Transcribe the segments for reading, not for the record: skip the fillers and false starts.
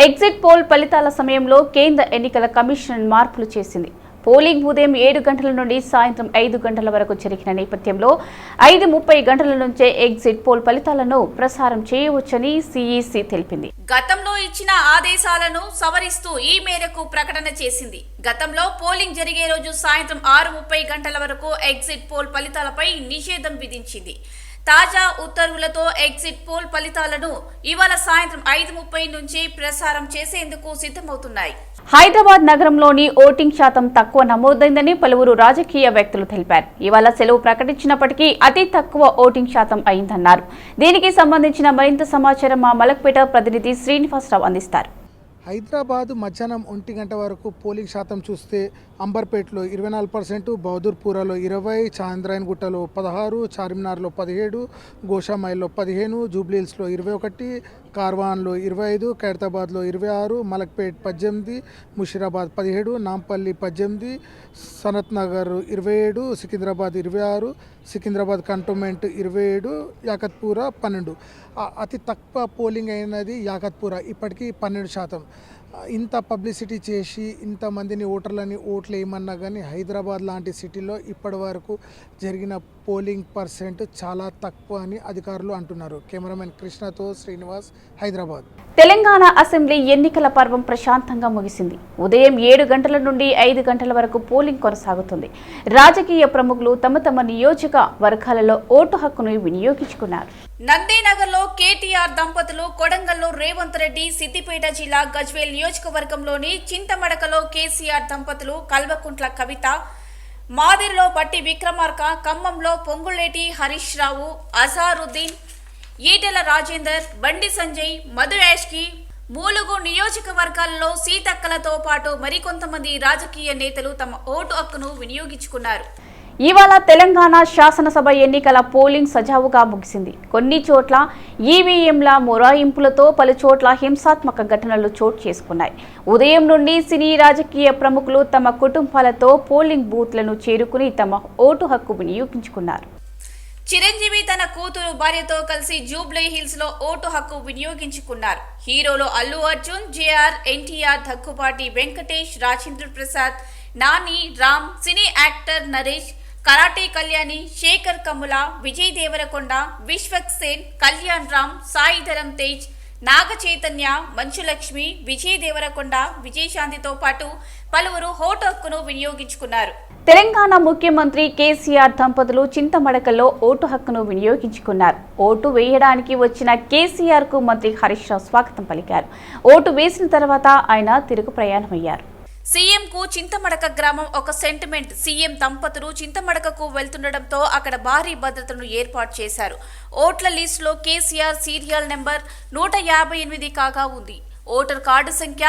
Exit poll ఫలితాల సమయంలో కేంద్ర ఎన్నికల కమిషన్ మార్పులు చేసింది. పోలింగ్ ఉదయం 7 గంటల నుండి సాయంత్రం 5 గంటల వరకు జరిగిన నేపథ్యంలో 5:30 గంటల నుంచే ఎగ్జిట్ పోల్ ఫలితాలను ప్రసారం చేయవచ్చని సిఈసి తెలిపింది. గతంలో ఇచ్చిన ఆదేశాలను సవరిస్తూ ఈ మేరకు ప్రకటన చేసింది. గతంలో పోలింగ్ జరిగే రోజు సాయంత్రం 6:30 గంటల వరకు ఎగ్జిట్ పోల్ ఫలితాలపై నిషేధం విధించింది. తాజా ఉత్తర్వులతో ఎగ్జిట్ పోల్ ఫలితాలను ఇవాళ సాయంత్రం 5:30 నుంచి ప్రసారం చేసేందుకు సిద్ధమవుతున్నాయి. హైదరాబాద్ నగరంలోని ఓటింగ్ శాతం తక్కువ నమోదైందని పలువురు రాజకీయ వ్యక్తులు తెలిపారు. ఇవాళ సెలవు ప్రకటించినప్పటికీ అతి తక్కువ ఓటింగ్ శాతం అయిందన్నారు. దీనికి సంబంధించిన మరింత సమాచారం మా మలక్పేట ప్రతినిధి శ్రీనివాసరావు అందిస్తారు. హైదరాబాద్ మధ్యాహ్నం 1 గంట వరకు పోలింగ్ శాతం చూస్తే అంబర్పేటలో 24%, బహదూర్పురాలో 20%, చాంద్రాయన్గుట్టలో 16%, చార్మినార్లో 17%, గోషామైల్లో 15%, జూబ్లీహిల్స్లో 21%, కార్వాన్లో 25%, ఖైరతాబాద్లో 26%, మలక్పేట్ 18%, ముషీరాబాద్ 17%, నాంపల్లి 18%, సనత్ నగర్ 27%, సికింద్రాబాద్ 26%, సికింద్రాబాద్ కంటోన్మెంట్ 27%, యాకత్పూర 12%. అతి తక్కువ పోలింగ్ అయినది యాకత్పూర, ఇప్పటికీ 12%. ఇంత పబ్లిసిటీ చేసి ఇంతమందిని ఓటర్లని ఓట్లు వేయమన్నా కానీ హైదరాబాద్ లాంటి సిటీలో ఇప్పటి వరకు జరిగిన పోలింగ్ పర్సెంట్ చాలా తక్కువ అని అధికారులు అంటున్నారు. కెమెరామెన్ కృష్ణతో శ్రీనివాస్, హైదరాబాద్. తెలంగాణ అసెంబ్లీ ఎన్నికల పర్వం ప్రశాంతంగా ముగిసింది. ఉదయం 7 గంటల నుండి 5 గంటల వరకు పోలింగ్ కొనసాగుతుంది. రాజకీయ ప్రముఖులు తమ తమ నియోజకవర్గాలలో ఓటు హక్కును వినియోగించుకున్నారు. నందినగర్లో కేటీఆర్ దంపతులు, కొడంగల్లో రేవంత్ రెడ్డి, సిద్దిపేట జిల్లా గజ్వేల్ నియోజకవర్గంలోని చింతమడకలో కేసీఆర్ దంపతులు, కల్వకుంట్ల కవిత, మాదిరిలో బట్టి విక్రమార్క, ఖమ్మంలో పొంగులేటి హరీష్ రావు, అజారుద్దీన్, ఈటెల రాజేందర్, బండి సంజయ్, మధు యాష్కి, మూలుగు నియోజకవర్గాల్లో సీతక్కలతో పాటు మరికొంతమంది రాజకీయ నేతలు తమ ఓటు హక్కును వినియోగించుకున్నారు. ఇవాళ తెలంగాణ శాసనసభ ఎన్నికల పోలింగ్ సజావుగా ముగిసింది. కొన్ని చోట్ల ఈవీఎంల మొరాయింపులతో పలు చోట్ల హింసాత్మక ఘటనలు చోటు చేసుకున్నాయి. ఉదయం నుండి సినీ రాజకీయ ప్రముఖులు తమ కుటుంబాలతో పోలింగ్ బూత్లను చేరుకుని తమ ఓటు హక్కు వినియోగించుకున్నారు. చిరంజీవి తన కూతురు, భార్యతో కలిసి జూబ్లీ హిల్స్ లో ఓటు హక్కు వినియోగించుకున్నారు. హీరోలో అల్లు అర్జున్, జేఆర్, ఎన్టీఆర్, దగ్గుబాటి వెంకటేష్, రాజేంద్ర ప్రసాద్, నాని, రామ్, సినీ యాక్టర్ నరేష్, కరాటే కళ్యాణి, శేఖర్ కమ్ముల, విజయ్ దేవరకొండ, విశ్వక్ సేన్, కళ్యాణ్ రామ్, సాయిధరం తేజ్, నాగ చైతన్య, మంచులక్ష్మి, విజయ్ దేవరకొండ, విజయశాంతితో పాటు పలువురు ఓటు హక్కును వినియోగించుకున్నారు. తెలంగాణ ముఖ్యమంత్రి కేసీఆర్ దంపతులు చింతమడకలో ఓటు హక్కును వినియోగించుకున్నారు. ఓటు వేయడానికి వచ్చిన కేసీఆర్ కు మంత్రి హరీష్ రావు స్వాగతం పలికారు. ఓటు వేసిన తర్వాత ఆయన తిరుగు ప్రయాణమయ్యారు. సీఎం కు చింతమడక గ్రామం ఒక సెంటిమెంట్. సీఎం దంపతులు చింతమడకకు వెళ్తుండటంతో అక్కడ భారీ భద్రతను ఏర్పాటు చేశారు. ఓట్ల లిస్టులో కేసీఆర్ సీరియల్ నెంబర్ 158 కాగా ఉంది. ఓటర్ కార్డు సంఖ్య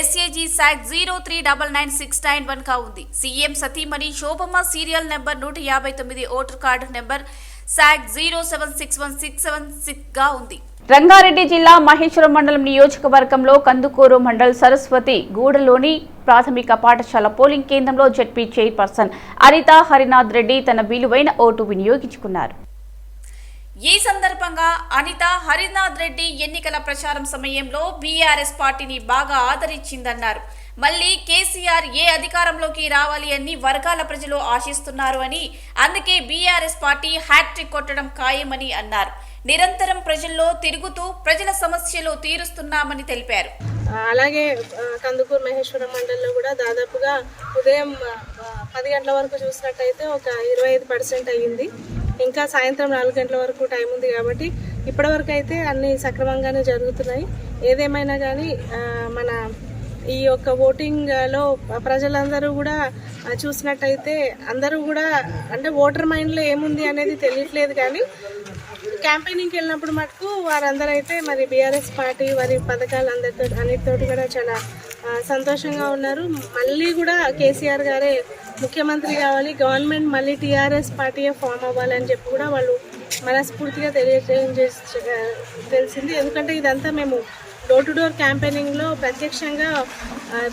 SAG SAG 0399691 గా ఉంది. సీఎం సతీమణి Sobhamma serial number 159, voter card number SAG 0761676 గా ఉంది. రంగారెడ్డి జిల్లా మహేశ్వరం మండలం నియోజకవర్గంలో కందుకూరు మండల్ సరస్వతి గూడలోని ప్రాథమిక పాఠశాల పోలింగ్ కేంద్రంలో జెడ్పీ చైర్పర్సన్ అనిత హరినాథ్ రెడ్డి తన విలువైన ఓటు వినియోగించుకున్నారు. ఈ సందర్భంగా అనిత హరినాథ్ రెడ్డి ఎన్నికల ప్రచారం సమయంలో బీఆర్ఎస్ పార్టీని బాగా ఆదరించిందన్నారు. మళ్లీ కేసీఆర్ అధికారంలోకి రావాలి అని వర్గాల ప్రజలు ఆశిస్తున్నారు అని, అందుకే బీఆర్ఎస్ పార్టీ హ్యాట్రిక్ కొట్టడం ఖాయమని అన్నారు. నిరంతరం ప్రజల్లో తిరుగుతూ ప్రజల సమస్యలు తీరుస్తున్నామని తెలిపారు. అలాగే కందుకూరు మహేశ్వరం మండలంలో కూడా దాదాపుగా ఉదయం 10 గంటల వరకు చూసినట్టయితే ఒక 25% అయ్యింది. ఇంకా సాయంత్రం 4 గంటల వరకు టైం ఉంది కాబట్టి ఇప్పటివరకు అయితే అన్ని సక్రమంగానే జరుగుతున్నాయి. ఏదేమైనా కానీ మన ఈ యొక్క ఓటింగ్లో ప్రజలందరూ కూడా చూసినట్టయితే అందరూ కూడా అంటే ఓటర్ మైండ్లో ఏముంది అనేది తెలియట్లేదు. కానీ క్యాంపెయినింగ్కి వెళ్ళినప్పుడు మటుకు వారందరూ అయితే మరి బీఆర్ఎస్ పార్టీ వారి పథకాలు అన్నిటితోటి కూడా చాలా సంతోషంగా ఉన్నారు. మళ్ళీ కూడా కేసీఆర్ గారే ముఖ్యమంత్రి కావాలి, గవర్నమెంట్ మళ్ళీ టీఆర్ఎస్ పార్టీయే ఫామ్ అవ్వాలని చెప్పి కూడా వాళ్ళు మనస్ఫూర్తిగా తెలిసింది. ఎందుకంటే ఇదంతా మేము డోర్ టు డోర్ క్యాంపెయినింగ్లో ప్రత్యక్షంగా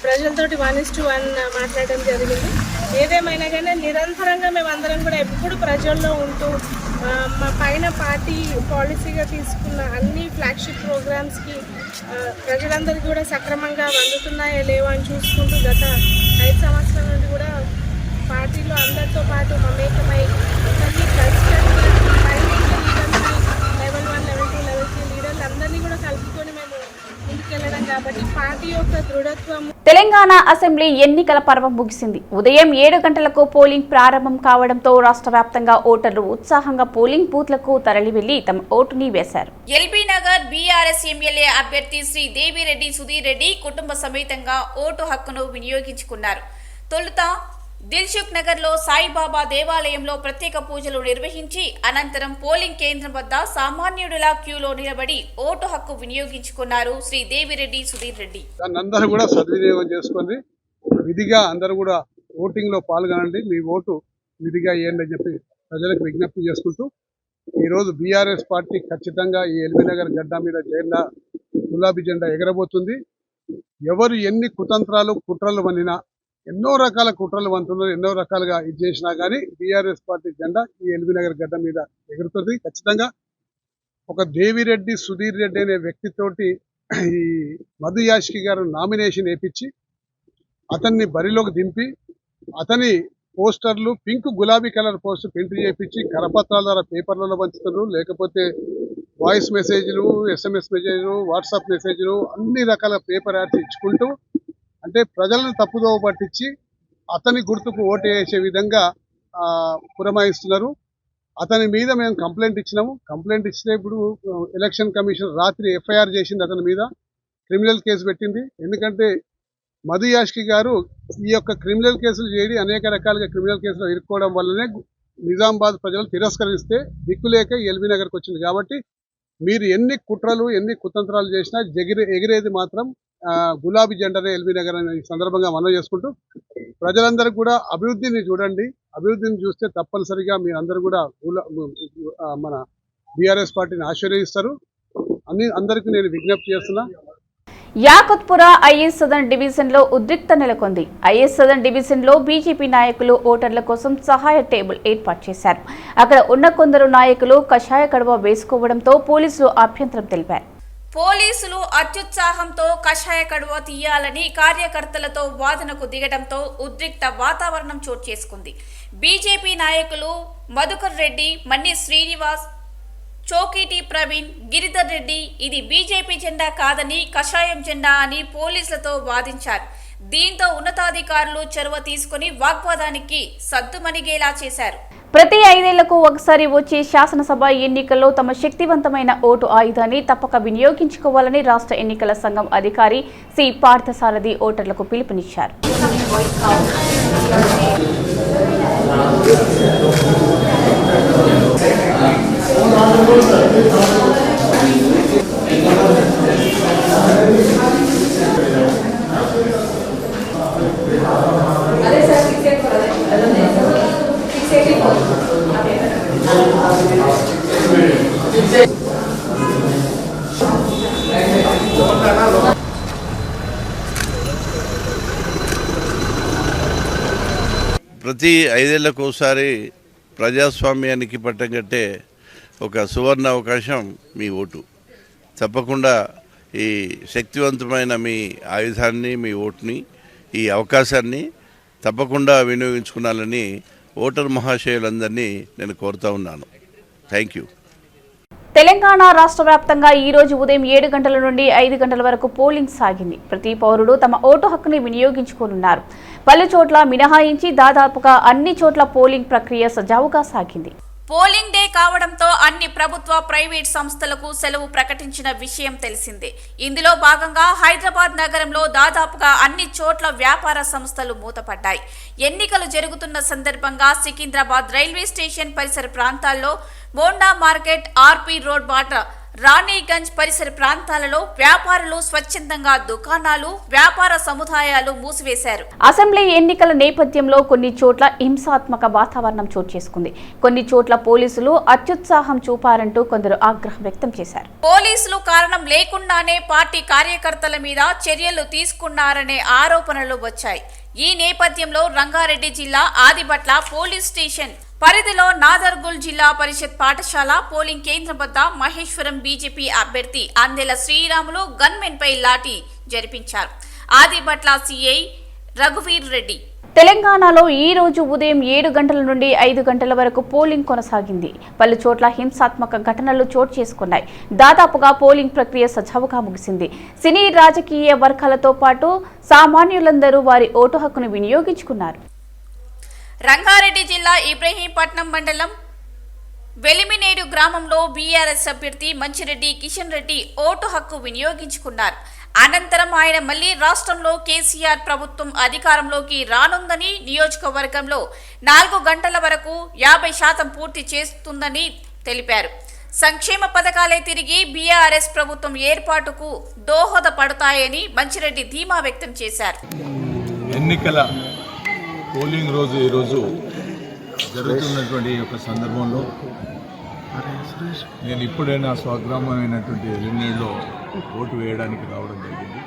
ప్రజలతోటి 1:1 మాట్లాడడం జరిగింది. ఏదేమైనా కానీ నిరంతరంగా మేమందరం కూడా ఎప్పుడు ప్రజల్లో ఉంటూ మా పైన పార్టీ పాలసీగా తీసుకున్న అన్ని ఫ్లాగ్షిప్ ప్రోగ్రామ్స్కి ప్రజలందరికీ కూడా సక్రమంగా అందుతున్నాయా లేవా అని చూసుకుంటూ గత 5 సంవత్సరాల నుండి కూడా పార్టీలో అందరితో పాటు మమేకమై అందరినీ లెవెల్ 1, లెవెల్ 2, లెవెల్ 3 లీడర్లు అందరినీ కూడా కలుపుకొని మేము ముందుకెళ్ళడం కాబట్టి పార్టీ యొక్క దృఢత్వం. తెలంగాణ అసెంబ్లీ ఎన్నికల పర్వం ముగిసింది. ఉదయం 7 గంటలకు పోలింగ్ ప్రారంభం కావడంతో రాష్ట్ర వ్యాప్తంగా ఓటర్లు ఉత్సాహంగా పోలింగ్ బూత్లకు తరలి వెళ్లి తమ ఓటుని వేశారు. ఎల్బీ నగర్ బీఆర్ఎస్ ఎమ్మెల్యే అభ్యర్థి శ్రీ దేవిరెడ్డి సుధీర్ రెడ్డి కుటుంబ సమేతంగా ఓటు హక్కును వినియోగించుకున్నారు. తొలుత దిల్సుఖ్ నగర్ లో సాయిబాబా దేవాలయంలో ప్రత్యేక పూజలు నిర్వహించి అనంతరం పోలింగ్ కేంద్రం వద్ద సామాన్యుడిలా క్యూలో నిలబడి ఓటు హక్కు వినియోగించుకున్నారు శ్రీ దేవిరెడ్డి సుధీర్ రెడ్డి. అందరూ కూడా సద్వినియోగం చేసుకొని విధిగా అందరూ కూడా ఓటింగ్ లో పాల్గొనండి, మీ ఓటు విధిగా వేయండి అని చెప్పి ప్రజలకు విజ్ఞప్తి చేసుకుంటూ ఈరోజు బీఆర్ఎస్ పార్టీ ఖచ్చితంగా ఈ ఎల్బీ నగర్ గడ్డ మీద జెండా గులాబీ జెండా ఎగరబోతుంది. ఎవరు ఎన్ని కుతంత్రాలు కుట్రలు వన్నినా ఎన్నో రకాల కుట్రలు వంతున్నారు, ఎన్నో రకాలుగా ఇది చేసినా కానీ బీఆర్ఎస్ పార్టీ జెండా ఈ ఎల్బీ నగర్ గడ్డ మీద ఎగురుతుంది. ఖచ్చితంగా ఒక దేవిరెడ్డి సుధీర్ రెడ్డి అనే వ్యక్తితోటి ఈ మధు యాష్కి గారు నామినేషన్ వేయించి అతన్ని బరిలోకి దింపి అతని పోస్టర్లు పింక్ గులాబీ కలర్ పోస్టర్ ప్రింట్ చేయించి కరపత్రాల ద్వారా పేపర్లలో పంచుతున్నారు, లేకపోతే వాయిస్ మెసేజ్లు, SMS మెసేజ్లు, వాట్సాప్ మెసేజ్లు అన్ని రకాల పేపర్ యాడ్స్ ఇచ్చుకుంటూ అంటే ప్రజలను తప్పుదోవ పట్టించి అతని గుర్తుకు ఓటు వేసే విధంగా పురమాయిస్తున్నారు. అతని మీద మేము కంప్లైంట్ ఇచ్చినాము. కంప్లైంట్ ఇచ్చినప్పుడు ఎలక్షన్ కమిషన్ రాత్రి FIR చేసింది, అతని మీద క్రిమినల్ కేసు పెట్టింది. ఎందుకంటే మధు యాష్కి గారు ఈ యొక్క క్రిమినల్ కేసులు చేయడి అనేక రకాలుగా క్రిమినల్ కేసులు ఇరుక్కోవడం వల్లనే నిజామాబాద్ ప్రజలు తిరస్కరిస్తే దిక్కులేక ఎల్బీ నగర్కి వచ్చింది. కాబట్టి మీరు ఎన్ని కుట్రలు ఎన్ని కుతంత్రాలు చేసినా ఎగిరేది మాత్రం గులాబీ జెండానే ఎల్బీ నగర్ అని ఈ సందర్భంగా మనవి చేసుకుంటూ ప్రజలందరూ కూడా అభివృద్ధిని చూడండి. అభివృద్ధిని చూస్తే తప్పనిసరిగా మీరందరూ కూడా మన బీఆర్ఎస్ పార్టీని ఆశీర్వదిస్తారు. అందరికీ నేను విజ్ఞప్తి చేస్తున్నా. యాకుత్పుర ఐఎస్ సదన్ డివిజన్ లో ఉద్రిక్త నెలకొంది. ఐఎస్ సదన్ డివిజన్ లో బీజేపీ నాయకులు ఓటర్ల కోసం సహాయ టేబుల్ ఏర్పాటు చేశారు. అక్కడ ఉన్న కొందరు నాయకులు కషాయ కడవ వేసుకోవడంతో పోలీసులు అభ్యంతరం తెలిపారు. పోలీసులు అత్యుత్సాహంతో కషాయ కడవ తీయాలని కార్యకర్తలతో వాదనకు దిగడంతో ఉద్రిక్త వాతావరణం చోటు చేసుకుంది. బీజేపీ నాయకులు మధుకర్ రెడ్డి, మన్ని శ్రీనివాస్, చోకీటి ప్రవీణ్, గిరిధర్ రెడ్డి ఇది బీజేపీ జెండా కాదని కషాయం జెండా అని పోలీసులతో వాదించారు. దీంతో ఉన్నతాధికారులు చొరవ తీసుకుని వాగ్వాదానికి సద్దుమణిగేలా చేశారు. ప్రతి 5 ఏళ్లకు ఒకసారి వచ్చే శాసనసభ ఎన్నికల్లో తమ శక్తివంతమైన ఓటు ఆయుధాన్ని తప్పక వినియోగించుకోవాలని రాష్ట్ర ఎన్నికల సంఘం అధికారి సి పార్థసారథి ఓటర్లకు పిలుపునిచ్చారు. ప్రతి 5 ఏళ్లకు ఒకసారి ప్రజాస్వామ్యానికి పట్టం కట్టే ఒక సువర్ణ అవకాశం మీ ఓటు. తప్పకుండా ఈ శక్తివంతమైన మీ ఆయుధాన్ని, మీ ఓటుని, ఈ అవకాశాన్ని తప్పకుండా వినియోగించుకున్నాలని ఓటర్ మహాశయులందరినీ నేను కోరుతా ఉన్నాను. Thank you. తెలంగాణ రాష్ట్ర వ్యాప్తంగా ఈ రోజు ఉదయం 7 గంటల నుండి 5 గంటల వరకు పోలింగ్ సాగింది. ప్రతి పౌరుడు తమ ఓటు హక్కుని వినియోగించుకోనున్నారు. పలు చోట్ల మినహాయించి దాదాపుగా అన్ని చోట్ల పోలింగ్ ప్రక్రియ సజావుగా సాగింది. పోలింగ్ డే కావడంతో అన్ని ప్రభుత్వ, ప్రైవేట్ సంస్థలకు సెలవు ప్రకటించిన విషయం తెలిసిందే. ఇందులో భాగంగా హైదరాబాద్ నగరంలో దాదాపుగా అన్ని చోట్ల వ్యాపార సంస్థలు మూతపడ్డాయి. ఎన్నికలు జరుగుతున్న సందర్భంగా సికింద్రాబాద్ రైల్వే స్టేషన్ పరిసర ప్రాంతాల్లో మోండా మార్కెట్, ఆర్పీ రోడ్ బాట రాణిగంజ్ పరిసర ప్రాంతాలలో వ్యాపారులు స్వచ్ఛందంగా దుకాణాలు, వ్యాపార సముదాయాలు మూసివేశారు. అసెంబ్లీ ఎన్నికల నేపథ్యంలో కొన్ని చోట్ల హింసాత్మక వాతావరణం చోటు చేసుకుంది. కొన్ని చోట్ల పోలీసులు అత్యుత్సాహం చూపారంటూ కొందరు ఆగ్రహం వ్యక్తం చేశారు. పోలీసులు కారణం లేకుండానే పార్టీ కార్యకర్తల మీద చర్యలు తీసుకున్నారనే ఆరోపణలు వచ్చాయి. ఈ నేపథ్యంలో రంగారెడ్డి జిల్లా ఆదిబట్ల పోలీస్ స్టేషన్ పరిధిలో నాదర్గుల్ జిల్లా పరిషత్ పాఠశాల పోలింగ్ కేంద్రం వద్ద మహేశ్వరం బీజేపీ అభ్యర్థి అందెల శ్రీరాములు గన్మెన్ పై లాఠీ జరిపించారు. ఆదిబట్ల సిఐ రఘువీర్ రెడ్డి. తెలంగాణలో ఈ రోజు ఉదయం 7 గంటల నుండి 5 గంటల వరకు పోలింగ్ కొనసాగింది. పలు చోట్ల హింసాత్మక ఘటనలు చోటు చేసుకున్నాయి. దాదాపుగా పోలింగ్ ప్రక్రియ సజావుగా ముగిసింది. సినీ రాజకీయ వర్గాలతో పాటు సామాన్యులందరూ వారి ఓటు హక్కును వినియోగించుకున్నారు. రంగారెడ్డి జిల్లా ఇబ్రహీంపట్నం మండలం వెలిమినేడు గ్రామంలో బీఆర్ఎస్ అభ్యర్థి మంచిరెడ్డి కిషన్ రెడ్డి ఓటు హక్కు వినియోగించుకున్నారు. అనంతరం ఆయన మళ్లీ రాష్ట్రంలో కేసీఆర్ ప్రభుత్వం అధికారంలోకి రానుందని, నియోజకవర్గంలో 4 గంటల వరకు 50% పూర్తి చేస్తుందని తెలిపారు. సంక్షేమ పథకాలే తిరిగి బీఆర్ఎస్ ప్రభుత్వం ఏర్పాటుకు దోహదపడతాయని మంచిరెడ్డి ధీమా వ్యక్తం చేశారు. ఎన్నికల పోలింగ్ రోజు ఈరోజు జరుగుతున్నటువంటి యొక్క సందర్భంలో నేను ఇప్పుడే నా స్వగ్రామమైనటువంటి వెలిమినేడులో ఓటు వేయడానికి రావడం జరిగింది.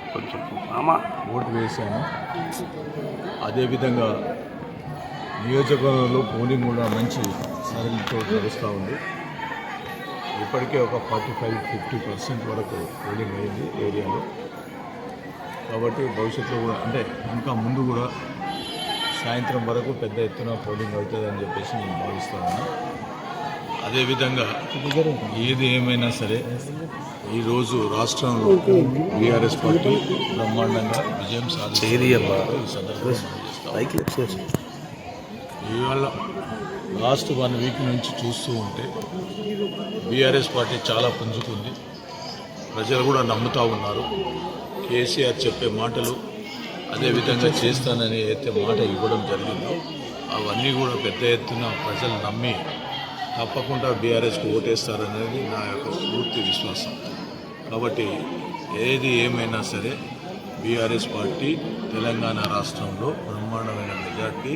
ఓటు వేశాను. అదేవిధంగా నియోజకవర్గంలో పోలింగ్ కూడా మంచి సరళితో నడుస్తూ ఉంది. ఇప్పటికే ఒక 45-50% వరకు పోలింగ్ అయింది ఏరియాలో. కాబట్టి భవిష్యత్తులో కూడా అంటే ఇంకా ముందు కూడా సాయంత్రం వరకు పెద్ద ఎత్తున పోలింగ్ అవుతుందని చెప్పేసి నేను భావిస్తాను. అదేవిధంగా ఏది ఏమైనా సరే ఈరోజు రాష్ట్రంలో బీఆర్ఎస్ పార్టీ బ్రహ్మాండంగా విజయం సాధించింది. ఇవాళ లాస్ట్ 1 వీక్ నుంచి చూస్తూ ఉంటే బీఆర్ఎస్ పార్టీ చాలా పుంజుకుంది. ప్రజలు కూడా నమ్ముతూ ఉన్నారు. కేసీఆర్ చెప్పే మాటలు అదేవిధంగా చేస్తానని అయితే మాట ఇవ్వడం జరిగిందో అవన్నీ కూడా పెద్ద ఎత్తున ప్రజలు నమ్మి తప్పకుండా బీఆర్ఎస్కి ఓటేస్తారనేది నా యొక్క పూర్తి విశ్వాసం. కాబట్టి ఏది ఏమైనా సరే బీఆర్ఎస్ పార్టీ తెలంగాణ రాష్ట్రంలో బ్రహ్మాండమైన మెజార్టీ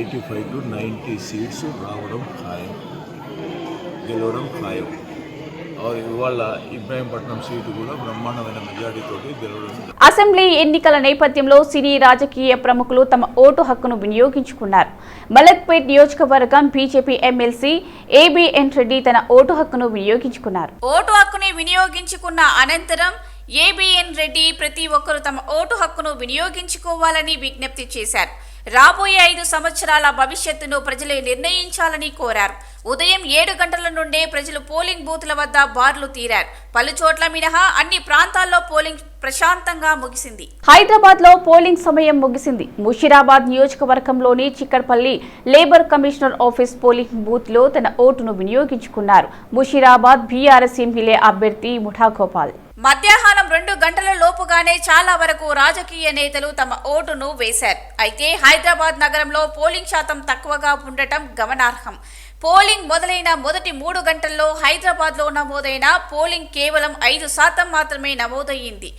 85 to 90 సీట్స్ రావడం ఖాయం, గెలవడం ఖాయం. ఇవాళ ఇబ్రహీంపట్నం సీటు కూడా బ్రహ్మాండమైన మెజార్టీతోటి గెలవడం. అసెంబ్లీ ఎన్నికల నేపథ్యంలో సినీ రాజకీయ ప్రముఖులు తమ ఓటు హక్కును వినియోగించుకున్నారు. మలక్పేట్ నియోజకవర్గం బీజేపీ ఎమ్మెల్సీ ఏబీఎన్ రెడ్డి తన ఓటు హక్కును వినియోగించుకున్నారు. ఓటు హక్కుని వినియోగించుకున్న అనంతరం ఏబీఎన్ రెడ్డి ప్రతి ఒక్కరూ తమ ఓటు హక్కును వినియోగించుకోవాలని విజ్ఞప్తి చేశారు. రాబోయే 5 సంవత్సరాల భవిష్యత్తును ప్రజలే నిర్ణయించాలని కోరారు. ఉదయం 7 గంటల నుండే ప్రజలు పోలింగ్ బూత్ల వద్ద బార్లు తీరారు. పలు చోట్ల మినహా అన్ని ప్రాంతాల్లో పోలింగ్ ప్రశాంతంగా ముగిసింది. హైదరాబాద్ లో పోలింగ్ సమయం ముగిసింది. ముషీరాబాద్ నియోజకవర్గంలోని Chikkadpally labour commissioner office polling booth లో తన ఓటును వినియోగించుకున్నారు. ముషీరాబాద్ బీఆర్ఎస్ ఎమ్మెల్యే అభ్యర్థి ముఠా గోపాల్. మధ్యాహ్నం 2 గంటల లోపుగానే చాలా వరకు రాజకీయ నేతలు తమ ఓటును వేశారు. అయితే హైదరాబాద్ నగరంలో పోలింగ్ శాతం తక్కువగా ఉండటం గమనార్హం. పోలింగ్ మొదలైన మొదటి 3 గంటల్లో హైదరాబాద్లో నమోదైన పోలింగ్ కేవలం 5% మాత్రమే నమోదయ్యింది.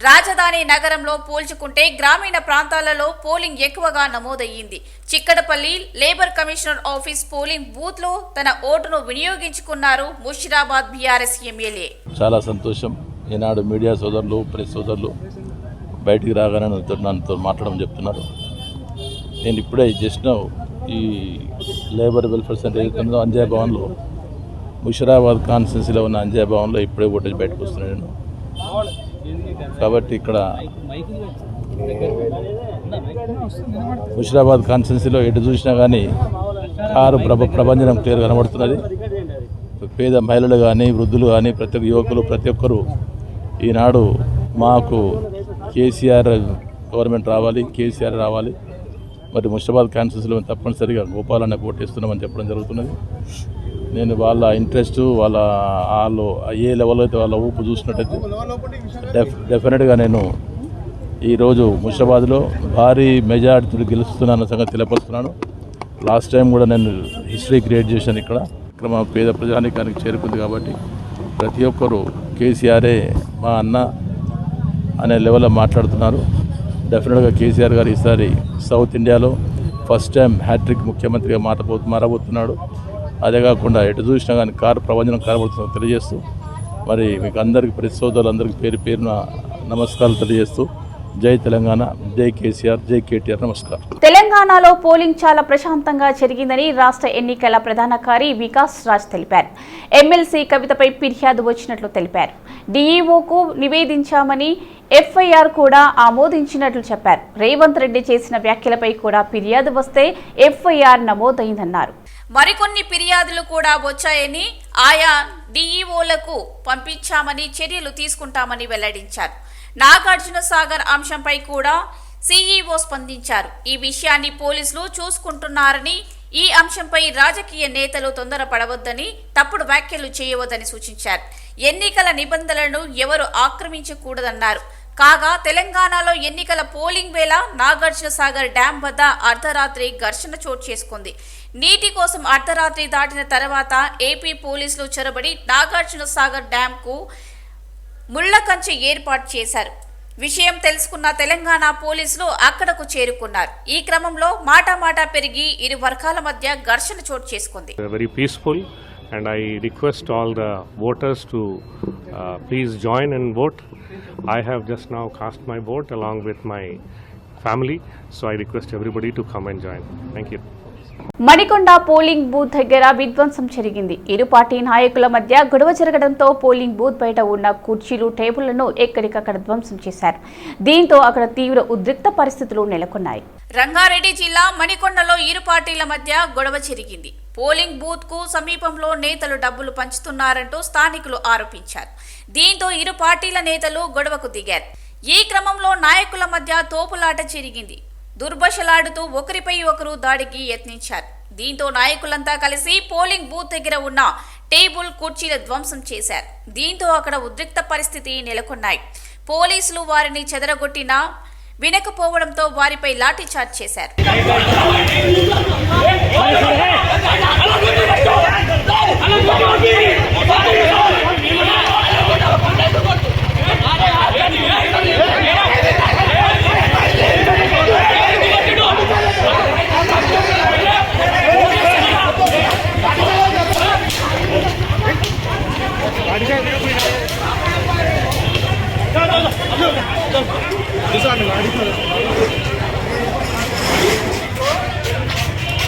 రాజధాని నగరంలో పోల్చుకుంటే గ్రామీణ ప్రాంతాలలో పోలింగ్ ఎక్కువగా నమోదయ్యింది. Chikkadpally labour commissioner office polling booth లో తన ఓటును వినియోగించుకున్నారు ముషీరాబాద్ బీఆర్ఎస్ ఎమ్మెల్యే. చాలా సంతోషం. ఈనాడు మీడియా సోదరులు, ప్రెస్ సోదరులు బయటికి రాగానే నాతో మాట్లాడడం చెప్తున్నారు. నేను ఇప్పుడే జస్ట్ ఈ లేబర్ వెల్ఫేర్ సెంటర్ ఏదైతుందో అంజయ్ భవన్లో, ముషీరాబాద్ కాన్స్టిట్యున్సీలో ఉన్న అంజయ్ భవన్లో ఇప్పుడే ఓటేజ్ బయటకు వస్తున్నాను నేను. కాబట్టి ఇక్కడ ముషీరాబాద్ కాన్స్టిట్యున్సీలో ఎటు చూసినా కానీ కారు ప్రభంజనం క్లియర్ కనబడుతున్నది. పేద మహిళలు కానీ, వృద్ధులు కానీ, ప్రతి ఒక్క యువకులు, ప్రతి ఒక్కరూ ఈనాడు మాకు కేసీఆర్ గవర్నమెంట్ రావాలి, కేసీఆర్ రావాలి, మరి ముషీరాబాద్ కాన్స్టిట్యున్సీలో తప్పనిసరిగా గోపాలన్న ఓటేస్తున్నామని చెప్పడం జరుగుతున్నది. నేను వాళ్ళ ఇంట్రెస్ట్, వాళ్ళు ఏ లెవెల్లో అయితే వాళ్ళ ఊపు చూసినట్టయితే డెఫినెట్గా నేను ఈరోజు ముషీరాబాద్లో భారీ మెజార్టీతో గెలుస్తున్నాన్న సంగతి తెలియపరుస్తున్నాను. లాస్ట్ టైం కూడా నేను హిస్టరీ క్రియేట్ చేశాను. ఇక్కడ మా పేద ప్రజానికానికి చేరుకుంది కాబట్టి ప్రతి ఒక్కరు కేసీఆరే మా అన్న అనే లెవెల్లో మాట్లాడుతున్నారు. డెఫినెట్గా కేసీఆర్ గారు ఈసారి సౌత్ ఇండియాలో ఫస్ట్ టైం హ్యాట్రిక్ ముఖ్యమంత్రిగా మారబోతున్నాడు. అదే కాకుండా ఎటు చూసినా కానీ కారు ప్రపంచం కనబడుతుందో తెలియజేస్తూ మరి మీకు అందరికీ ప్రతి సోదరులందరికీ పేరు పేరున నమస్కారాలు తెలియజేస్తూ జై తెలంగాణ, జై కేసీఆర్, జై కేటీఆర్, నమస్కారం. తెలంగాణలో పోలింగ్ చాలా ప్రశాంతంగా జరిగిందని రాష్ట్ర ఎన్నికల ప్రధానాధికారి వికాస్ రాజ్ తెలిపారు. ఎమ్మెల్సీ కవితపై ఫిర్యాదు వచ్చినట్లు తెలిపారు. డీఈఓకు నివేదించామని ఎఫ్ఐఆర్ కూడా ఆమోదించినట్లు చెప్పారు. రేవంత్ రెడ్డి చేసిన వ్యాఖ్యలపై కూడా ఫిర్యాదు వస్తే ఎఫ్ఐఆర్ నమోదైందన్నారు. మరికొన్ని ఫిర్యాదులు కూడా వచ్చాయని ఆయా డీఈఓలకు పంపించామని చర్యలు తీసుకుంటామని వెల్లడించారు. నాగార్జున సాగర్ అంశంపై కూడా సీఈఓ స్పందించారు. ఈ విషయాన్ని పోలీసులు చూసుకుంటున్నారని, ఈ అంశంపై రాజకీయ నేతలు తొందరపడవద్దని, తప్పుడు వ్యాఖ్యలు చేయవద్దని సూచించారు. ఎన్నికల నిబంధనలను ఎవరు ఆక్రమించకూడదన్నారు. కాగా తెలంగాణలో ఎన్నికల పోలింగ్ వేళ నాగార్జున సాగర్ డ్యాం వద్ద అర్ధరాత్రి ఘర్షణ చోటు చేసుకుంది. నీటి కోసం అర్ధరాత్రి దాటిన తర్వాత ఏపీ పోలీసులు చొరబడి నాగార్జున సాగర్ డ్యాంకు ముళ్ల కంచె ఏర్పాటు చేశారు. విషయం తెలుసుకున్న తెలంగాణ పోలీసులు అక్కడకు చేరుకున్నారు. ఈ క్రమంలో మాటామాటా పెరిగి ఇరు వర్గాల మధ్య ఘర్షణ చోటు చేసుకుంది. Very peaceful, and I request all the voters to please join and vote. I have just now cast my vote along with my family, so I request everybody to come and join. Thank you. Manikonda polling booth దగ్గర విధ్వంసం జరిగింది. ఇరు party నాయకుల మధ్య గొడవ జరగడంతో polling booth బయట ఉన్న కుర్చీలు, టేబుళ్లను ఎక్కడికక్కడ ధ్వంసం చేశారు. దీంతో అక్కడ తీవ్ర ఉద్రిక్త పరిస్థితులు నెలకొన్నాయి. రంగారెడ్డి జిల్లా మణికొండలో ఇరు పార్టీల మధ్య గొడవ జరిగింది. పోలింగ్ బూత్ కు సమీపంలో నేతలు డబ్బులు పంచుతున్నారంటూ స్థానికులు ఆరోపించారు. దీంతో ఇరు పార్టీల నేతలు గొడవకు దిగారు. ఈ క్రమంలో నాయకుల మధ్య తోపులాట జరిగింది. దుర్భషలాడుతూ ఒకరిపై ఒకరు దాడికి యత్నించారు. దీంతో నాయకులంతా కలిసి పోలింగ్ బూత్ దగ్గర ఉన్న టేబుల్, కుర్చీల ధ్వంసం చేశారు. దీంతో అక్కడ ఉద్రిక్త పరిస్థితి నెలకొన్నాయి. పోలీసులు వారిని చెదరగొట్టినా వినకపోవడంతో వారిపై లాఠీచార్జ్ చేశారు. This one,